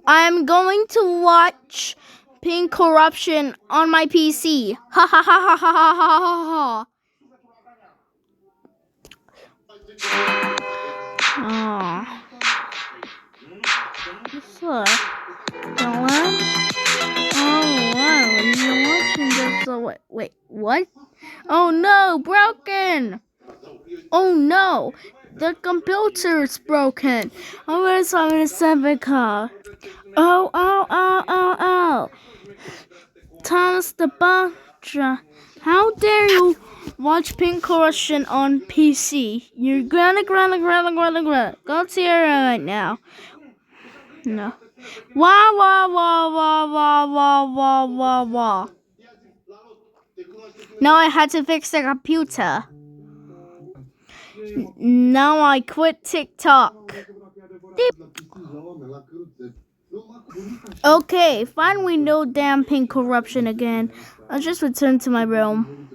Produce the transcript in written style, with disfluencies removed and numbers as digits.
I'm going to watch Pink Corruption on my PC. Ha ha ha ha ha ha ha ha. What's up? Dylan? Oh, wow. You're watching this. Wait, what? Oh no, broken! Oh no, the computer's broken. I was having a Sevica. Oh. Thomas the Butcher. How dare you watch Pink Corruption on PC? You're gonna. Go to your room right now. No. Wah. Now I had to fix the computer. Now I quit TikTok. Okay, finally no damn Pink Corruption again. I'll just return to my room.